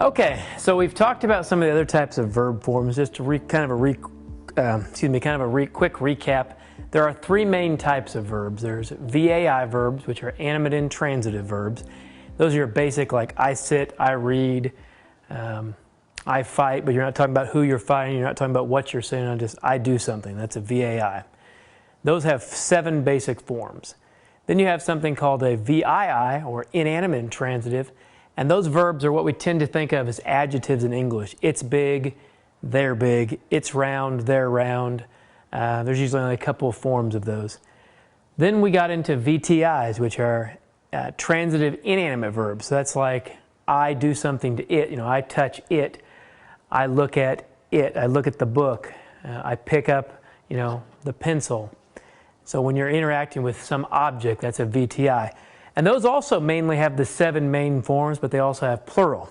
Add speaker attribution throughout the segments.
Speaker 1: Okay, so we've talked about some of the other types of verb forms. Just to quick recap. There are three main types of verbs. There's VAI verbs, which are animate and transitive verbs. Those are your basic, like I sit, I read, I fight, but you're not talking about who you're fighting. You're not talking about what you're saying. Just I do something. That's a VAI. Those have 7 basic forms. Then you have something called a VII, or inanimate and transitive. And those verbs are what we tend to think of as adjectives in English. It's big, they're big. It's round, they're round. There's usually only a couple of forms of those. Then we got into VTIs, which are transitive inanimate verbs. So that's like I do something to it. You know, I touch it. I look at it. I look at the book. I pick up, the pencil. So when you're interacting with some object, that's a VTI. And those also mainly have the 7 main forms, but they also have plural.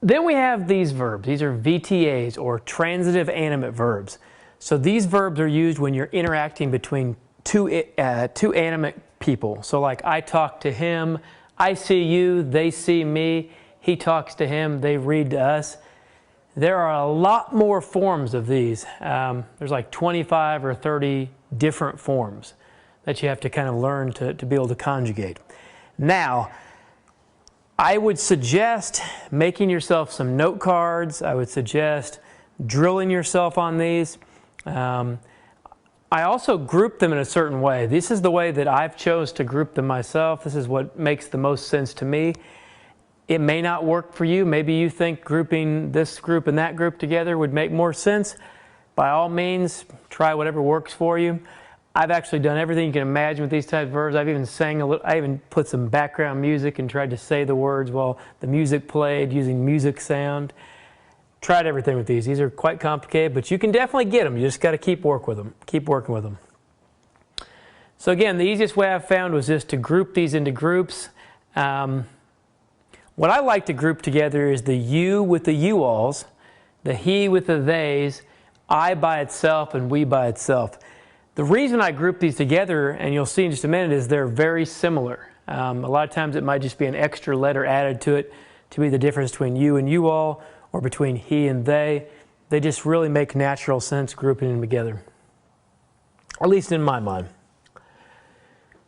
Speaker 1: Then we have these verbs. These are VTAs, or transitive animate verbs. So these verbs are used when you're interacting between two animate people. So like I talk to him, I see you, they see me, he talks to him, they read to us. There are a lot more forms of these. There's like 25 or 30 different forms that you have to kind of learn to be able to conjugate. Now, I would suggest making yourself some note cards. I would suggest drilling yourself on these. I also group them in a certain way. This is the way that I've chose to group them myself. This is what makes the most sense to me. It may not work for you. Maybe you think grouping this group and that group together would make more sense. By all means, try whatever works for you. I've actually done everything you can imagine with these types of verbs. I've even sang a little, I even put some background music and tried to say the words while the music played using music sound. Tried everything with these. These are quite complicated, but you can definitely get them. You just got to keep working with them. Keep working with them. So again, the easiest way I've found was just to group these into groups. What I like to group together is the you with the you-alls, the he with the theys, I by itself, and we by itself. The reason I group these together, and you'll see in just a minute, is they're very similar. A lot of times it might just be an extra letter added to it to be the difference between you and you all, or between he and they. They just really make natural sense grouping them together, at least in my mind.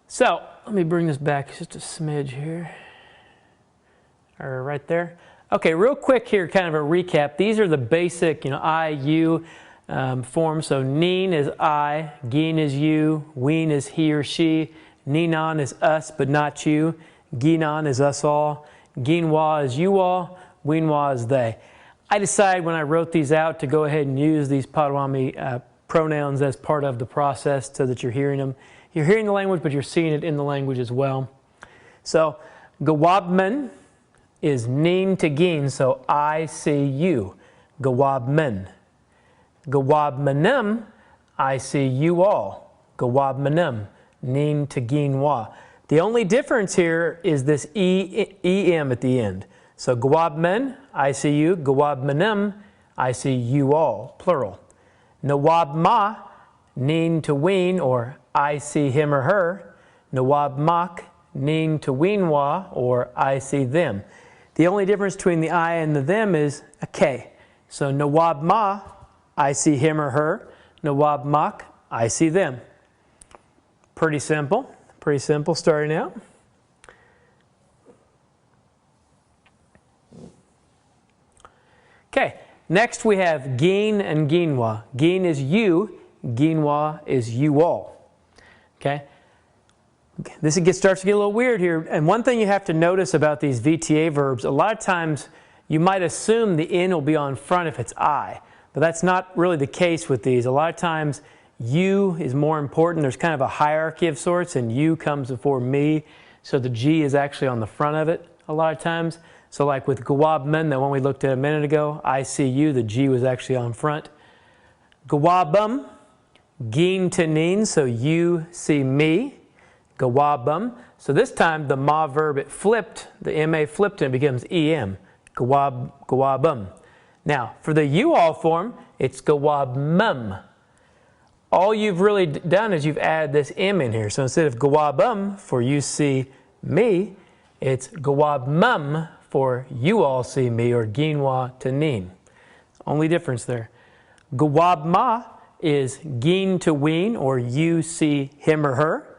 Speaker 1: So let me bring this back just a smidge here, or right there. Okay, real quick here, kind of a recap. These are the basic, I, you, forms. So neen is I, geen is you, ween is he or she, ninan is us but not you, ginan is us all, ginwa is you all, weenwa is they. I decided when I wrote these out to go ahead and use these Potawatomi pronouns as part of the process so that you're hearing them. You're hearing the language, but you're seeing it in the language as well. So gawabmen is neen to geen, so I see you, gawabmen. Gawabmenem, I see you all. Gawabmenem, neen to geenwa. The only difference here is this em at the end. So gawabmen, I see you. Gawabmenem, I see you all, plural. Nawabma, neen to ween, or I see him or her. Nawabmak, neen to weenwa, or I see them. The only difference between the I and the them is a K. So nawabma, I see him or her. Nawabmak, I see them. Pretty simple starting out. Okay, next we have geen and geenwa. Geen is you, geenwa is you all. Okay, this starts to get a little weird here. And one thing you have to notice about these VTA verbs, a lot of times you might assume the N will be on front if it's I. But that's not really the case with these. A lot of times, you is more important. There's kind of a hierarchy of sorts, and you comes before me. So the G is actually on the front of it a lot of times. So like with gawabmen, the one we looked at a minute ago, I see you, the G was actually on front. Gawabum, geen to neen, so you see me. Gawabum. So this time, the ma verb, it flipped, the MA flipped, and it becomes EM. Gawabum. Now, for the you all form, it's gawabmum. All you've really done is you've added this M in here. So instead of gawabum for you see me, it's gawabmum for you all see me, or ginwa to nin. Only difference there. Gawab ma is gin to ween, or you see him or her.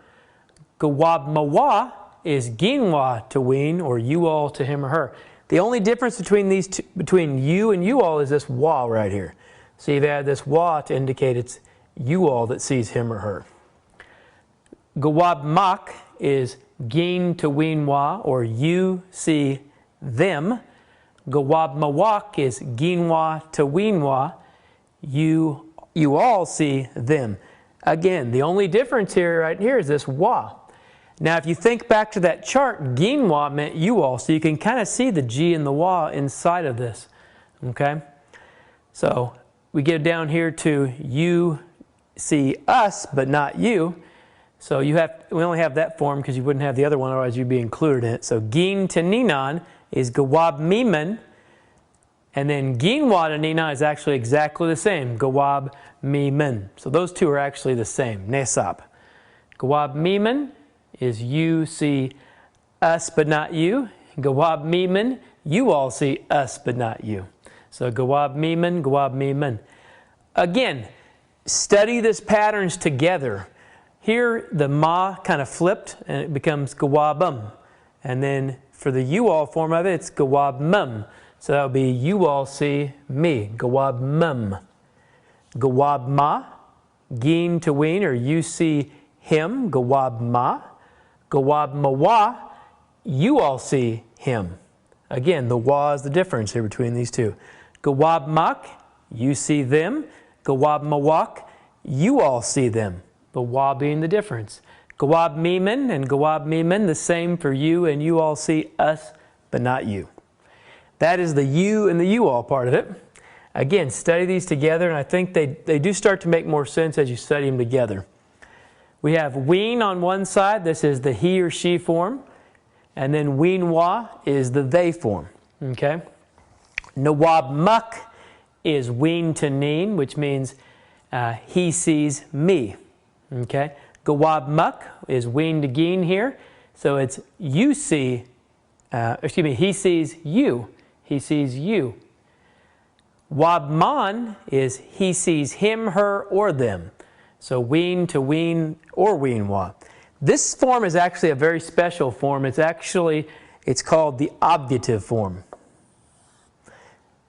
Speaker 1: Gawab mawa is ginwa to ween, or you all to him or her. The only difference between these two, between you and you all, is this wa right here. So you've added this wa to indicate it's you all that sees him or her. Gawab mak is gin to ween wa, or you see them. Gawab mawak is ginwa to weenwa, you all see them. Again, the only difference here, right here, is this wa. Now, if you think back to that chart, ginwa meant you all, so you can kind of see the G and the wa inside of this. Okay? So, we get down here to you see us, but not you. So, we only have that form because you wouldn't have the other one, otherwise you'd be included in it. So, gin to ninan is gawab miman, and then ginwa to ninan is actually exactly the same, gawab miman. So, those two are actually the same, nesab. Gawab miman is you see us but not you. Gawab miman, you all see us but not you. So gawab miman, gawab miman. Again, study these patterns together. Here the ma kind of flipped and it becomes gawabum. And then for the you all form of it, it's gawab mum. So that would be you all see me, gawab mum. Gawab ma, gin to ween, or you see him, gawab ma. Gawab mawa, you all see him. Again, the wa is the difference here between these two. Gawab mak, you see them. Gawab mawak, you all see them. The wa being the difference. Gawab miman and gawab miman, the same for you, and you all see us, but not you. That is the you and the you all part of it. Again, study these together, and I think they do start to make more sense as you study them together. We have ween on one side, this is the he or she form, and then weenwa is the they form. Okay? Nawab muk is ween to neen, which means he sees me. Okay? Gawab muk is ween to geen here, so it's you see, he sees you. He sees you. Wabman is he sees him, her, or them. So ween to ween or weenwa. This form is actually a very special form. It's called the obviative form.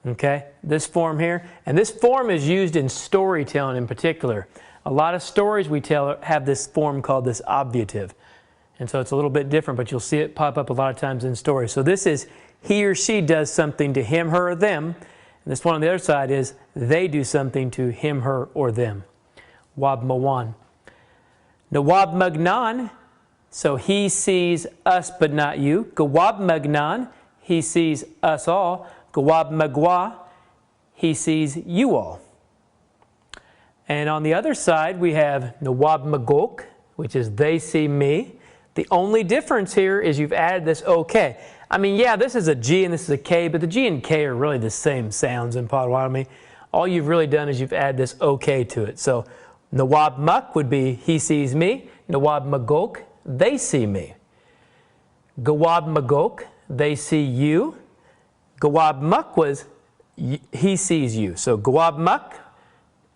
Speaker 1: Okay, this form here. And this form is used in storytelling in particular. A lot of stories we tell have this form called this obviative. And so it's a little bit different, but you'll see it pop up a lot of times in stories. So this is he or she does something to him, her, or them. And this one on the other side is they do something to him, her, or them. Wab mawan. Nawab magnan, so he sees us but not you. Gawab magnan, he sees us all. Gawab magwa, he sees you all. And on the other side we have Nawab magok, which is they see me. The only difference here is you've added this OK. I mean, yeah, this is a G and this is a K, but the G and K are really the same sounds in Potawatomi. All you've really done is you've added this OK to it. So Nawab muk would be he sees me. Nawab magok, they see me. Gawab magok, they see you. Gawab muk was he sees you. So gawab muk,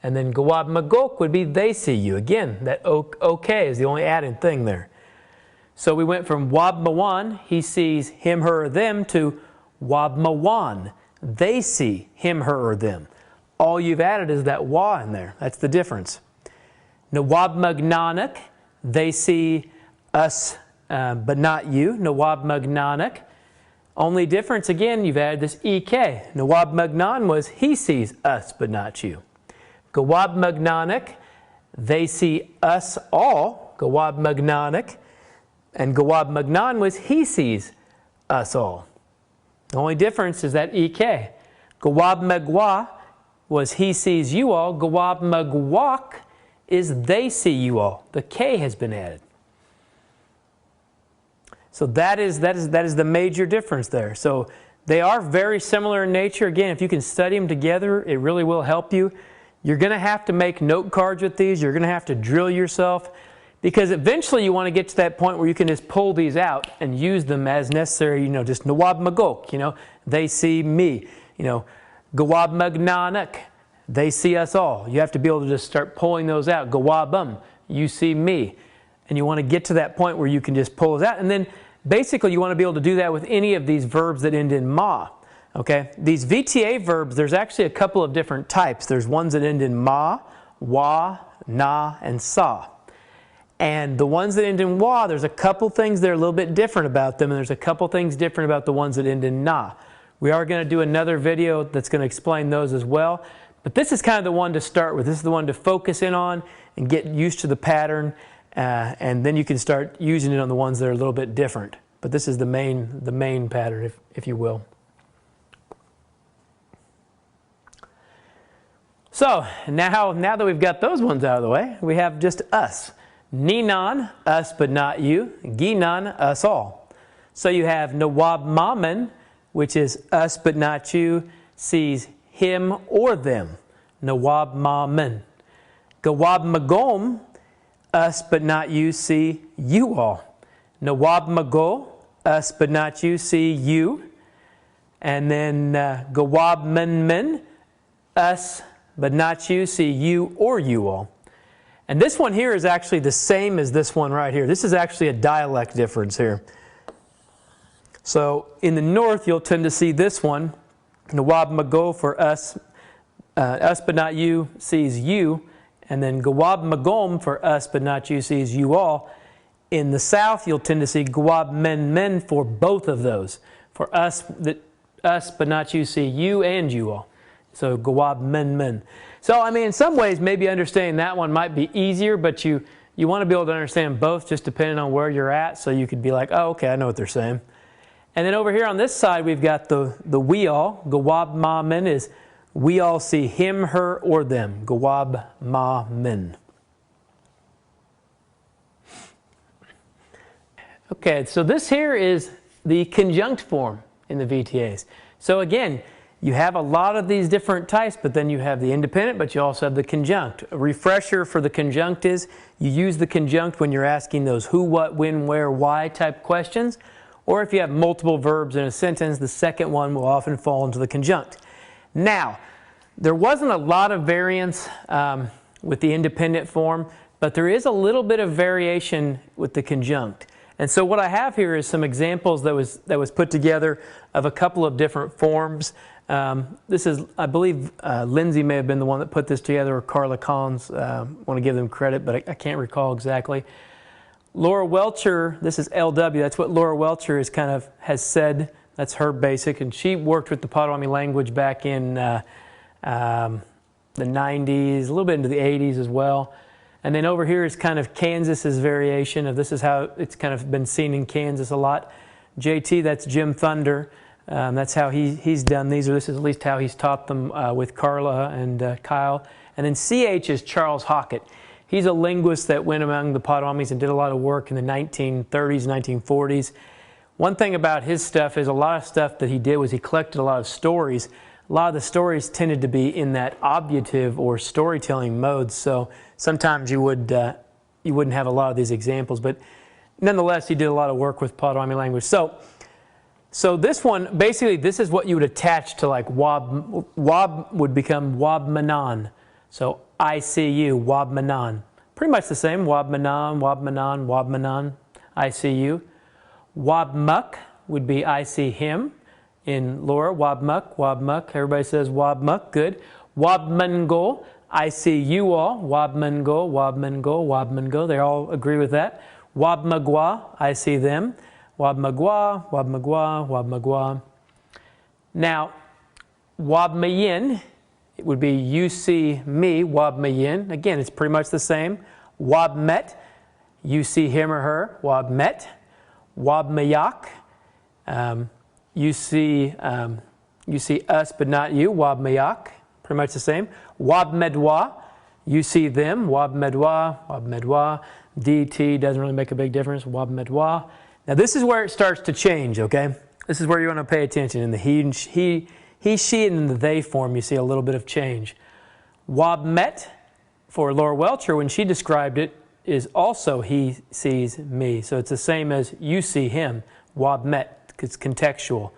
Speaker 1: and then gawab magok would be they see you. Again, that OK is the only added thing there. So we went from wab mawan, he sees him, her, or them, to wab mawan, they see him, her, or them. All you've added is that wa in there. That's the difference. Nawab magnanak, they see us but not you. Nawab magnanak. Only difference, again, you've added this ek. Nawab magnan was he sees us but not you. Gawab magnanak, they see us all. Gawab magnanak. And Gawab magnan was he sees us all. The only difference is that ek. Gawab magwa was he sees you all. Gawab magwak is they see you all. The K has been added. So that is the major difference there. So they are very similar in nature. Again, if you can study them together, it really will help you. You're going to have to make note cards with these. You're going to have to drill yourself. Because eventually you want to get to that point where you can just pull these out and use them as necessary, just nawab magok, they see me, gawab magnanak, they see us all. You have to be able to just start pulling those out. Gawabum, you see me. And you want to get to that point where you can just pull those out. And then basically you want to be able to do that with any of these verbs that end in ma. Okay? These VTA verbs, there's actually a couple of different types. There's ones that end in ma, wa, na, and sa. And the ones that end in wa, there's a couple things that are a little bit different about them, and there's a couple things different about the ones that end in na. We are going to do another video that's going to explain those as well. But this is kind of the one to start with. This is the one to focus in on and get used to the pattern, and then you can start using it on the ones that are a little bit different. But this is the main pattern, if you will. So now that we've got those ones out of the way, we have just us. Ninan, us but not you. Ginan, us all. So you have Nawab Maman, which is us but not you, sees him or them. Nawab Maman. Gawab Magom, us but not you, see you all. Nawab Mago, us but not you, see you. And then Gawab Men, us but not you, see you or you all. And this one here is actually the same as this one right here. This is actually a dialect difference here. So in the north, you'll tend to see this one, Nawab Mago for us, us but not you, sees you. And then Gawab Magom for us but not you, sees you all. In the south, you'll tend to see Gawab Men for both of those. For us but not you, see you and you all. So Gawab Men. So, I mean, in some ways, maybe understanding that one might be easier, but you want to be able to understand both just depending on where you're at, so you could be like, oh, okay, I know what they're saying. And then over here on this side, we've got the we all. Gawab ma men is we all see him, her, or them. Gawab ma men. Okay, so this here is the conjunct form in the VTAs. So again, you have a lot of these different types, but then you have the independent, but you also have the conjunct. A refresher for the conjunct is you use the conjunct when you're asking those who, what, when, where, why type questions. Or if you have multiple verbs in a sentence, the second one will often fall into the conjunct. Now, there wasn't a lot of variance with the independent form, but there is a little bit of variation with the conjunct. And so what I have here is some examples that was put together of a couple of different forms. This is, I believe, Lindsay may have been the one that put this together, or Carla Collins. I want to give them credit, but I can't recall exactly. Laura Welcher, this is LW. That's what Laura Welcher has said. That's her basic, and she worked with the Potawatomi language back in the 90s, a little bit into the 80s as well. And then over here is kind of Kansas's variation of this is how it's kind of been seen in Kansas a lot. JT, that's Jim Thunder. That's how he's done these, or this is at least how he's taught them with Carla and Kyle. And then CH is Charles Hockett. He's a linguist that went among the Potawatomis and did a lot of work in the 1930s, 1940s. One thing about his stuff is a lot of stuff that he did was he collected a lot of stories. A lot of the stories tended to be in that objunctive or storytelling mode, so sometimes you wouldn't have a lot of these examples. But nonetheless, he did a lot of work with Potawatomi language. So this one, basically, this is what you would attach to like wab. Wab would become wabmanan. So I see you, wabmanan. Pretty much the same, wabmanan, wabmanan, wabmanan, I see you. Wabmuck would be I see him. In Laura, wabmuck, wabmuck. Everybody says wabmuck, good. Wabmango, I see you all. Wabmango, wabmango, wabmango. They all agree with that. Wabmagwa, I see them. Wabmagwa, wabmagwa, wabmagwa. Now, wabmayin, it would be you see me, wabmayin. Again, it's pretty much the same. Wabmet, you see him or her, wabmet. Wabmayak, you see us but not you, wabmayak, pretty much the same. Wabmedwa, you see them, wabmedwa, wabmedwa. DT doesn't really make a big difference, wabmedwa. Now this is where it starts to change, okay? This is where you want to pay attention. In the he, she, and in the they form, you see a little bit of change. Wabmet, for Laura Welcher, when she described it, is also he sees me. So it's the same as you see him, wab met, it's contextual.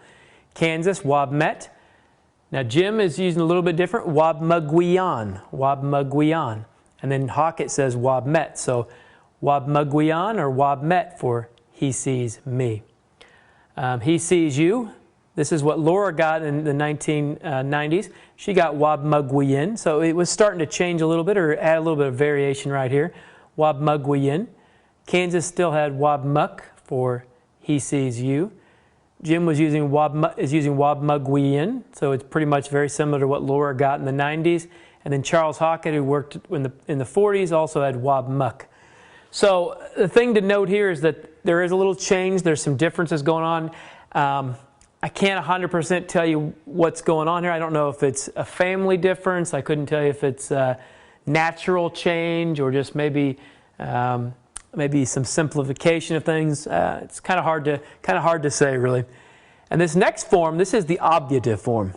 Speaker 1: Kansas, wab met. Now Jim is using a little bit different, wab magwiyan, wab magwiyan. And then Hockett says wab met. So wab magwiyan or wab met for he sees me. He sees you. This is what Laura got in the 1990s. She got wab magwiyin. So it was starting to change a little bit or add a little bit of variation right here. Wab magwiyin. Kansas still had wab muck for he sees you. Jim was using wab magwiyin, so it's pretty much very similar to what Laura got in the 90s. And then Charles Hockett, who worked in the 40s, also had wab muck. So the thing to note here is that there is a little change. There's some differences going on. I can't 100% tell you what's going on here. I don't know if it's a family difference. I couldn't tell you if it's a natural change or just maybe some simplification of things. It's kind of hard to say, really. And this next form, this is the obviative form.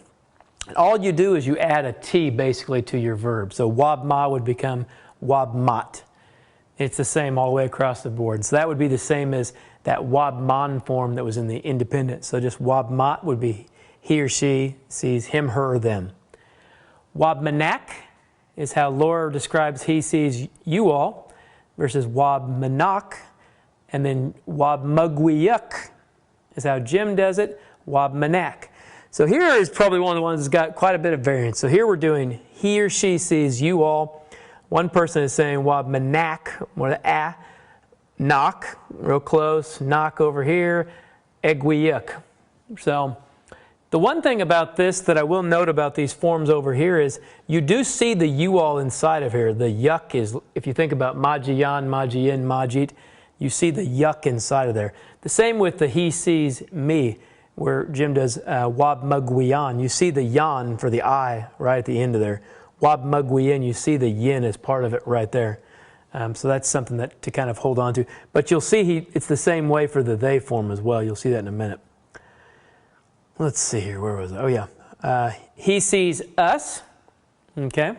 Speaker 1: And all you do is you add a T basically to your verb. So wab ma would become wab mat. It's the same all the way across the board. So that would be the same as that wab man form that was in the independent. So just wab mat would be he or she sees him, her, or them. Wab manak is how Laura describes he sees you all versus wab manak. And then wab mugwiyuk is how Jim does it, wab manak. So here is probably one of the ones that's got quite a bit of variance. So here we're doing he or she sees you all. One person is saying wab manak, more the ah, knock, real close, knock over here, egwiyuk. So the one thing about this that I will note about these forms over here is you do see the you all inside of here. The yuck is, if you think about majiyan, majiyin, majit, you see the yuck inside of there. The same with the he sees me, where Jim does wab mugwiyan. You see the yan for the I right at the end of there. Wab mugwiyin, you see the yin as part of it right there. So that's something that to kind of hold on to. But you'll see it's the same way for the they form as well. You'll see that in a minute. Let's see here. Where was it? Oh, yeah. He sees us, okay,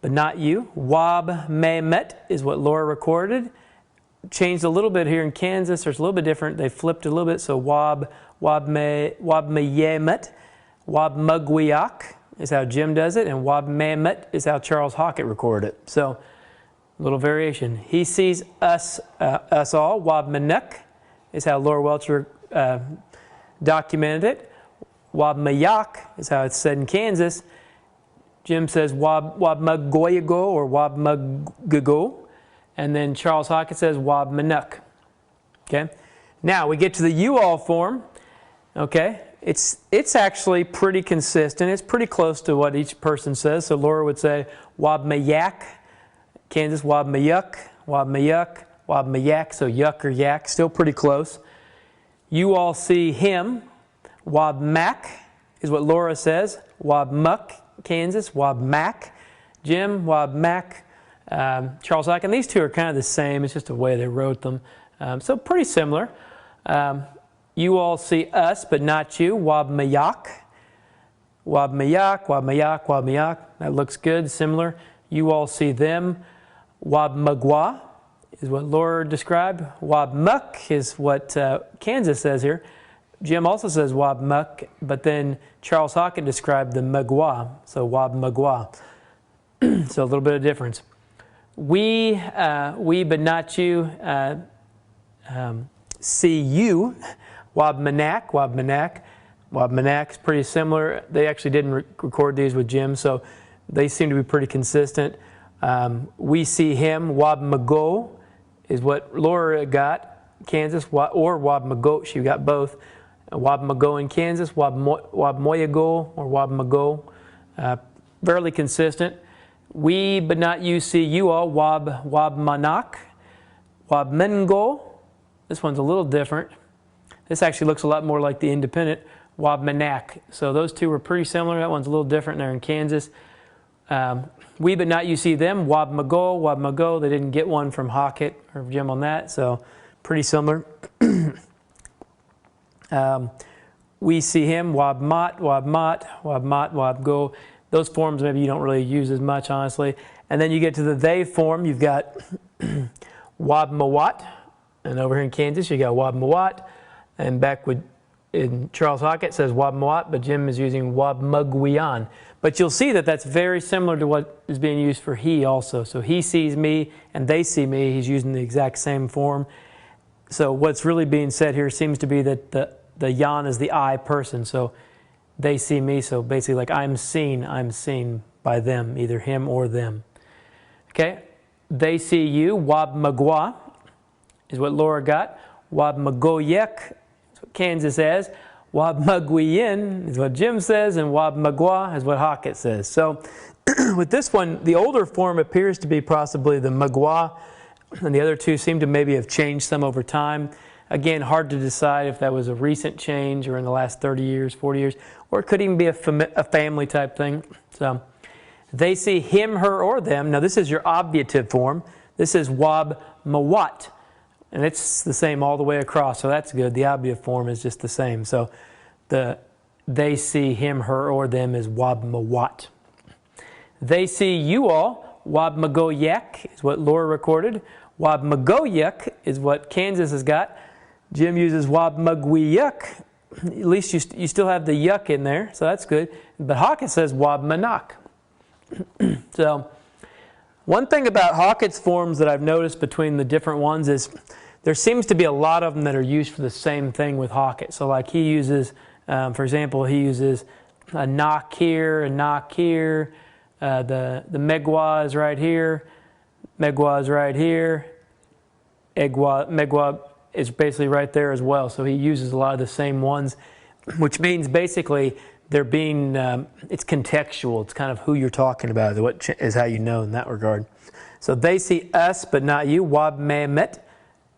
Speaker 1: but not you. Wab me met is what Laura recorded. Changed a little bit here in Kansas. There's a little bit different. They flipped a little bit. So wab me ye met. Wab mugwiyak is how Jim does it. And wab me met is how Charles Hockett recorded it. So a little variation. He sees us, us all. Wab manuk is how Laura Welcher documented it. Wab mayak is how it's said in Kansas. Jim says wab magoyago or wab magago. And then Charles Hockett says wab manuk. Okay. Now we get to the you all form. Okay. It's actually pretty consistent. It's pretty close to what each person says. So Laura would say wab mayak. Kansas, wab mayuk, wab mayuk, wab mayak. So yuck or yak, still pretty close. You all see him. Wab mac is what Laura says. Wab muck, Kansas, wab mac. Jim, wab mac. Charles Hockett. And these two are kind of the same. It's just the way they wrote them. So pretty similar. You all see us, but not you. Wab mayak. Wab mayak, wab mayak, wab mayak. That looks good, similar. You all see them. Wab magwa is what Laura described. Wab muck is what Kansas says here. Jim also says wab muck, but then Charles Hockett described the magwa, so wab magwa. So a little bit of difference. We but not you, see you. Wab manak, wab manak. Wab manak is pretty similar. They actually didn't record these with Jim, so they seem to be pretty consistent. We see him. Wab mago is what Laura got, Kansas, or wab mago. She got both. Wab mago in Kansas, wab moyago or wab mago. Fairly consistent. We but not you see you all. Wab manak. Wab mengo. This one's a little different. This actually looks a lot more like the independent. Wab manak. So those two were pretty similar. That one's a little different there in Kansas. We but not you see them. Wab mago. They didn't get one from Hockett or Jim on that, so pretty similar. We see him. Wab mat, wab mat, wab mat, wab go. Those forms maybe you don't really use as much, honestly. And then you get to the they form. You've got Wabmawat. And over here in Kansas, you got Wabmawat. And back in Charles Hockett says Wabmawat, but Jim is using Wabmugwian. But you'll see that that's very similar to what is being used for he also. So he sees me and they see me. He's using the exact same form. So what's really being said here seems to be that the yan is the I person. So they see me. So basically like I'm seen by them, either him or them. Okay. They see you. Wabmagwa is what Laura got. Wabmagoyek is what Kansas says. Wabmagwiyin is what Jim says, and Wabmagwa is what Hockett says. So with this one, the older form appears to be possibly the Magwa, and the other two seem to maybe have changed some over time. Again, hard to decide if that was a recent change or in the last 30 years, 40 years, or it could even be a family type thing. So they see him, her, or them. Now this is your obviative form. This is Wabmawat. And it's the same all the way across, so that's good. The obviative form is just the same. So they see him, her, or them is Wabmawat. They see you all. Wabmagoyek is what Laura recorded. Wabmagoyek is what Kansas has got. Jim uses Wabmagwiyuk. At least you still have the yuck in there, so that's good. But Hockett says Wabmanak. So one thing about Hockett's forms that I've noticed between the different ones is there seems to be a lot of them that are used for the same thing with Hockett. So like he uses, for example, he uses a knock here, a knock here. The megwa is right here. Megwa is right here. Megwa is basically right there as well. So he uses a lot of the same ones, which means basically they're being, it's contextual. It's kind of who you're talking about, what is how you know in that regard. So they see us, but not you. Wabmamet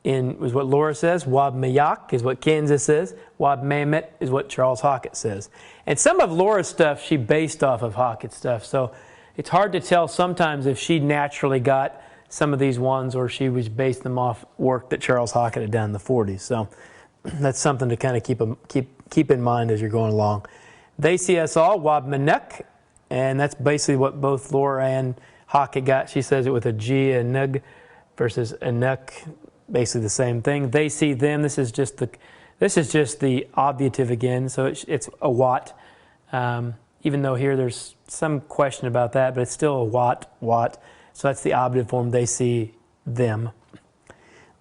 Speaker 1: is what Laura says. Wabmayak is what Kansas says. Wabmamet is what Charles Hockett says. And some of Laura's stuff she based off of Hockett's stuff. So it's hard to tell sometimes if she naturally got some of these ones or she was based them off work that Charles Hockett had done in the 40s. So that's something to kind of keep in mind as you're going along. They see us all, Wabmanuk, and that's basically what both Laura and Hockett got. She says it with a G, a nug, versus a nuk, basically the same thing. They see them. This is just the obviative again, so it's a wat. Even though here there's some question about that, but it's still a wat. So that's the obviative form. They see them.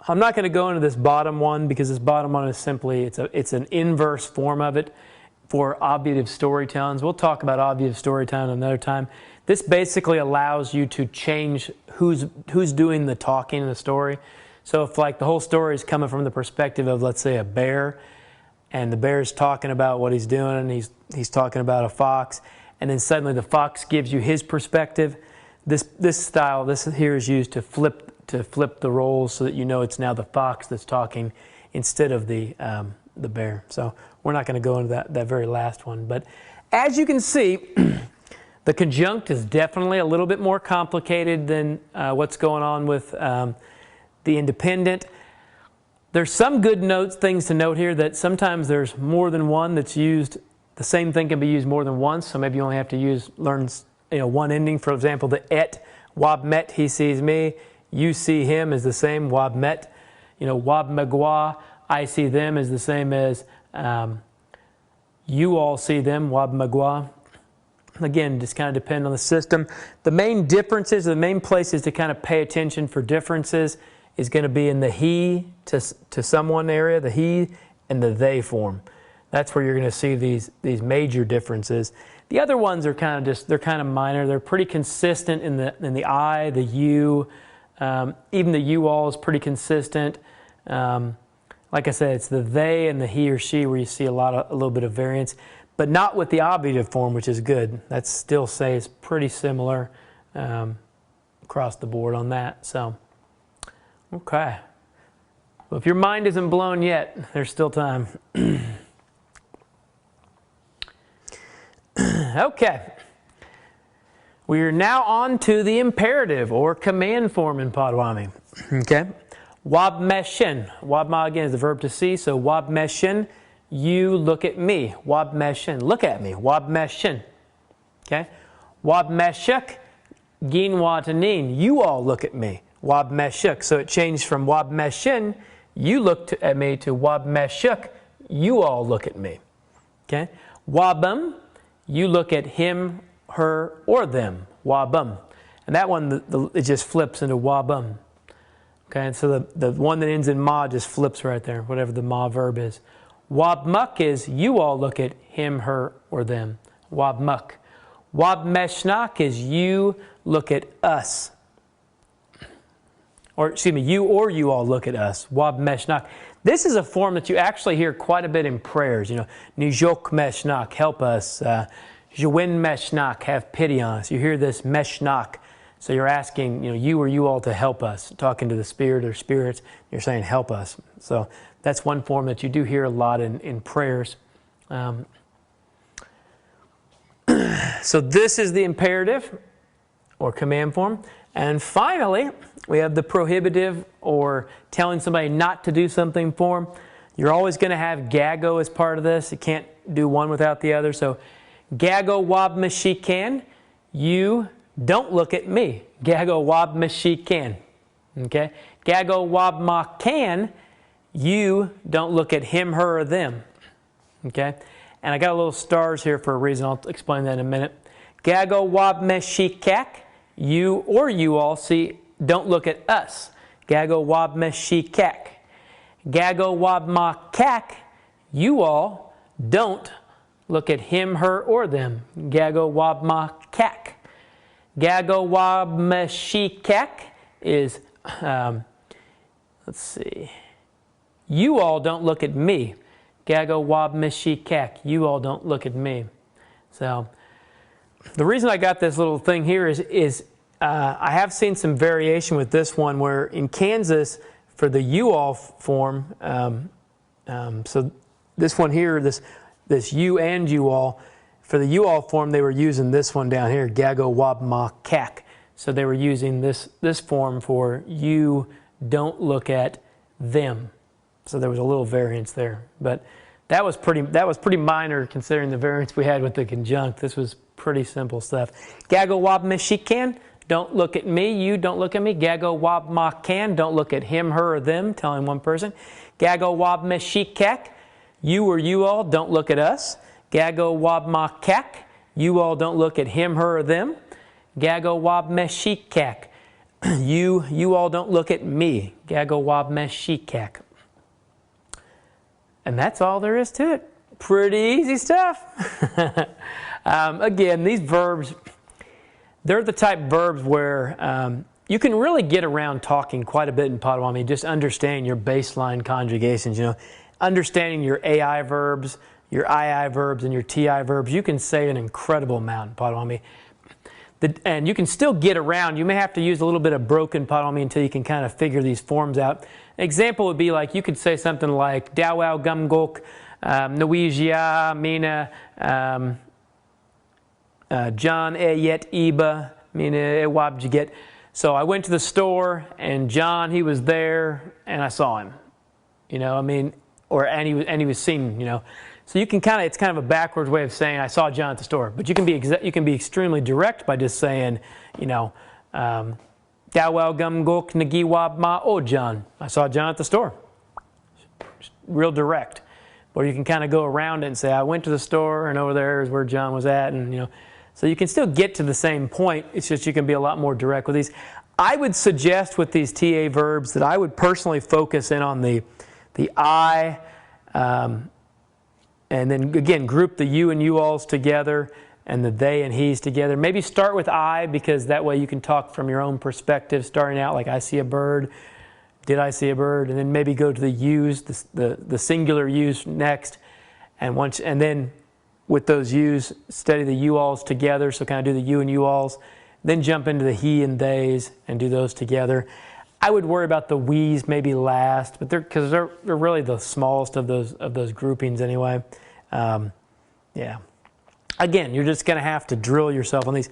Speaker 1: I'm not going to go into this bottom one because this bottom one is simply it's an inverse form of it for obviative storytellings. We'll talk about obviative storytelling another time. This basically allows you to change who's doing the talking in the story. So if like the whole story is coming from the perspective of, let's say, a bear, and the bear's talking about what he's doing, and he's talking about a fox, and then suddenly the fox gives you his perspective. This style here is used to flip the roles so that you know it's now the fox that's talking instead of the bear. So we're not going to go into that very last one. But as you can see, the conjunct is definitely a little bit more complicated than what's going on with the independent. There's some good things to note here that sometimes there's more than one that's used. The same thing can be used more than once, so maybe you only have to learn one ending. For example, the et, Wabmet, he sees me. You see him is the same, Wabmet. Wabmagwa, I see them is the same as you all see them, Wabmagwa. Again, just kind of depend on the system. The main differences, the main places to kind of pay attention for differences is going to be in the he to someone area, the he and the they form. That's where you're going to see these major differences. The other ones are kind of they're kind of minor. They're pretty consistent in the I, the you. Even the you all is pretty consistent. Like I said, it's the they and the he or she where you see a little bit of variance, but not with the obviative form, which is good. That still says pretty similar across the board on that. So, okay. Well, if your mind isn't blown yet, there's still time. Okay. We are now on to the imperative or command form in Potawatomi. Okay. Wabmeshin. Wabma again is the verb to see. So wabmeshin, you look at me. Wabmeshin, look at me. Wabmeshin. Okay. Wabmeshuk, ginwatanin, you all look at me. wabmeshuk. So it changed from wabmeshin, you look at me, to wabmeshuk, you all look at me. Okay? Wabum, you look at him, her, or them. Wabum. And that one, it just flips into wabum. Okay, and so the one that ends in ma just flips right there, whatever the ma verb is. Wabmuk is you all look at him, her, or them. Wabmuk. Wabmeshnak is you look at us. Or, excuse me, you or you all look at us. Wabmeshnak. This is a form that you actually hear quite a bit in prayers. You know, Nijok meshnak, help us. Jawin meshnak, have pity on us. You hear this meshnak. So you're asking, you or you all to help us. Talking to the spirit or spirits, you're saying help us. So that's one form that you do hear a lot in prayers. So this is the imperative or command form. And finally, we have the prohibitive or telling somebody not to do something form. You're always going to have gago as part of this. You can't do one without the other. So gago wabmashikan, you don't look at me. Gago wabmashikan. Okay? Gago wabmakan, you don't look at him, her, or them. Okay? And I got a little stars here for a reason. I'll explain that in a minute. Gago wabmeshikak, you or you all don't look at us. Gago wabmeshikak. Gago wabmakak, you all don't look at him, her, or them. Gago wabmakak. Gago wabmeshikak is, let's see, you all don't look at me. Gago wabmeshikak, you all don't look at me. So the reason I got this little thing here is I have seen some variation with this one where in Kansas for the you all form, so this one here, this you and you all, for the you all form they were using this one down here, gago wabmakak. So they were using this form for you don't look at them. So there was a little variance there, but that was pretty minor considering the variance we had with the conjunct. This was pretty simple stuff. Gago wabmashikan, don't look at me, you don't look at me. Gago wabmakan, don't look at him, her, or them, telling one person. Gago wabmashikak, you or you all don't look at us. Gago wabmakak, you all don't look at him, her, or them. Gago wabmeshikak, you all don't look at me. Gago wabmeshikak. And that's all there is to it. Pretty easy stuff. Again, these verbs, they're the type verbs where you can really get around talking quite a bit in Potawatomi, just understanding your baseline conjugations, understanding your AI verbs, your II verbs, and your TI verbs. You can say an incredible amount in Potawatomi. And you can still get around. You may have to use a little bit of broken Potawatomi until you can kind of figure these forms out. An example would be like, you could say something like, Dawau Gumgok, Nawijia, Mina, John Yet Iba, Mina Ewabjiget. So I went to the store and John, he was there and I saw him. And he was seen, So you can it's kind of a backwards way of saying I saw John at the store. But you can be extremely direct by just saying, Dawau Gumgok Nagiwab Ma O John. I saw John at the store. Just real direct. Or you can kind of go around it and say I went to the store and over there is where John was at, and so you can still get to the same point. It's just you can be a lot more direct with these. I would suggest with these TA verbs that I would personally focus in on the I, and then again group the you and you alls together and the they and he's together. Maybe start with I, because that way you can talk from your own perspective, starting out like I see a bird, did I see a bird, and then maybe go to the yous, the singular yous next, and then with those yous, study the you alls together, so kind of do the you and you alls, then jump into the he and theys and do those together. I would worry about the we's maybe last, but because they're really the smallest of those groupings anyway. Yeah. Again, you're just going to have to drill yourself on these.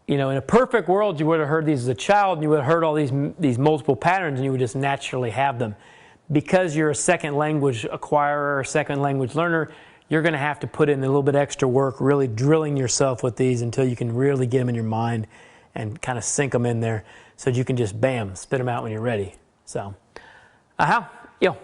Speaker 1: In a perfect world, you would have heard these as a child, and you would have heard all these multiple patterns, and you would just naturally have them. Because you're a second language acquirer, or second language learner, you're going to have to put in a little bit extra work, really drilling yourself with these until you can really get them in your mind and kind of sink them in there so that you can just, bam, spit them out when you're ready. So, aha, yo.